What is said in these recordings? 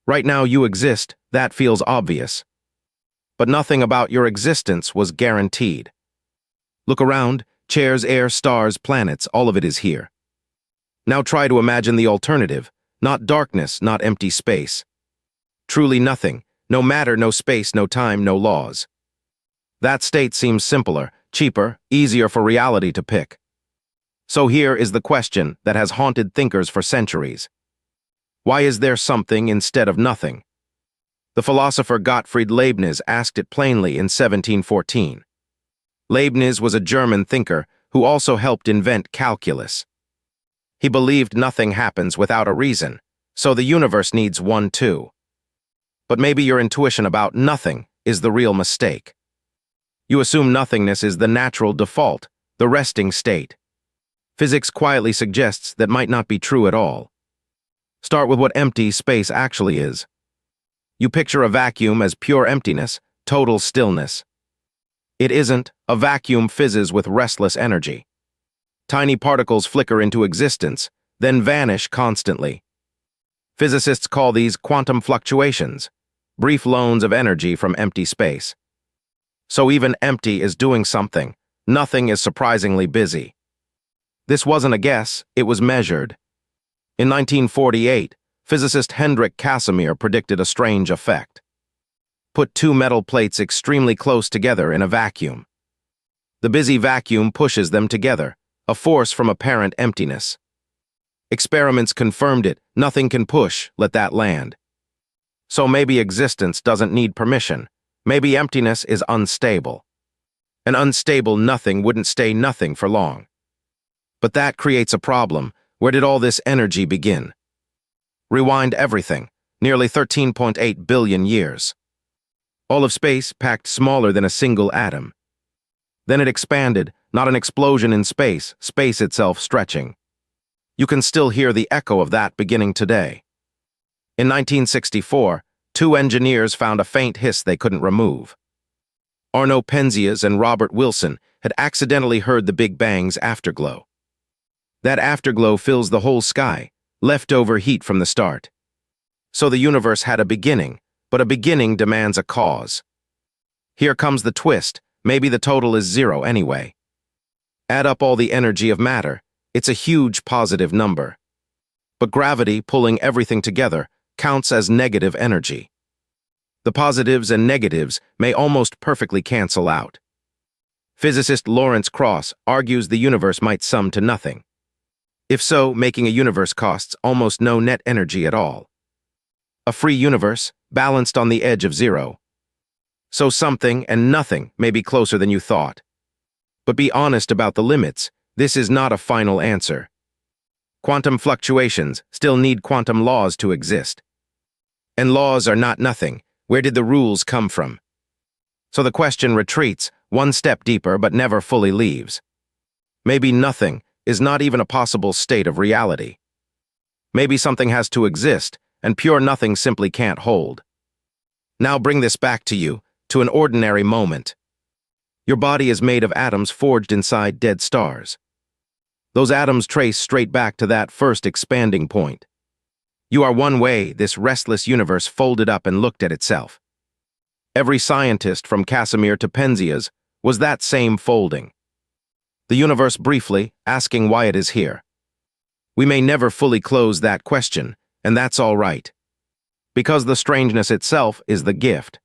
Right now you exist, that feels obvious. But nothing about your existence was guaranteed. Look around, chairs, air, stars, planets, all of it is here. Now try to imagine the alternative, not darkness, not empty space. Truly nothing, no matter, no space, no time, no laws. That state seems simpler, cheaper, easier for reality to pick. So here is the question that has haunted thinkers for centuries. Why is there something instead of nothing? The philosopher Gottfried Leibniz asked it plainly in 1714. Leibniz was a German thinker who also helped invent calculus. He believed nothing happens without a reason, so the universe needs one too. But maybe your intuition about nothing is the real mistake. You assume nothingness is the natural default, the resting state. Physics quietly suggests that might not be true at all. Start with what empty space actually is. You picture a vacuum as pure emptiness, total stillness. It isn't. A vacuum fizzes with restless energy. Tiny particles flicker into existence, then vanish constantly. Physicists call these quantum fluctuations, brief loans of energy from empty space. So even empty is doing something. Nothing is surprisingly busy. This wasn't a guess, it was measured. In 1948, physicist Hendrik Casimir predicted a strange effect. Put two metal plates extremely close together in a vacuum. The busy vacuum pushes them together, a force from apparent emptiness. Experiments confirmed it. Nothing can push, let that land. So maybe existence doesn't need permission. Maybe emptiness is unstable. An unstable nothing wouldn't stay nothing for long. But that creates a problem. Where did all this energy begin? Rewind everything, nearly 13.8 billion years. All of space packed smaller than a single atom. Then it expanded, not an explosion in space, space itself stretching. You can still hear the echo of that beginning today. In 1964, two engineers found a faint hiss they couldn't remove. Penzias and Wilson had accidentally heard the Big Bang's afterglow. That afterglow fills the whole sky, leftover heat from the start. So the universe had a beginning, but a beginning demands a cause. Here comes the twist. Maybe the total is zero anyway. Add up all the energy of matter. It's a huge positive number. But gravity, pulling everything together, counts as negative energy. The positives and negatives may almost perfectly cancel out. Physicist Lawrence Krauss argues the universe might sum to nothing. If so, making a universe costs almost no net energy at all. A free universe, balanced on the edge of zero. So something and nothing may be closer than you thought. But be honest about the limits. This is not a final answer. Quantum fluctuations still need quantum laws to exist. And laws are not nothing. Where did the rules come from? So the question retreats, one step deeper but never fully leaves. Maybe nothing is not even a possible state of reality. Maybe something has to exist, and pure nothing simply can't hold. Now bring this back to you, to an ordinary moment. Your body is made of atoms forged inside dead stars. Those atoms trace straight back to that first expanding point. You are one way this restless universe folded up and looked at itself. Every scientist from Casimir to Penzias was that same folding. The universe briefly, asking why it is here. We may never fully close that question, and that's all right. Because the strangeness itself is the gift.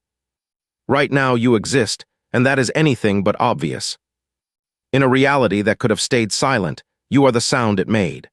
Right now you exist, and that is anything but obvious. In a reality that could have stayed silent, you are the sound it made.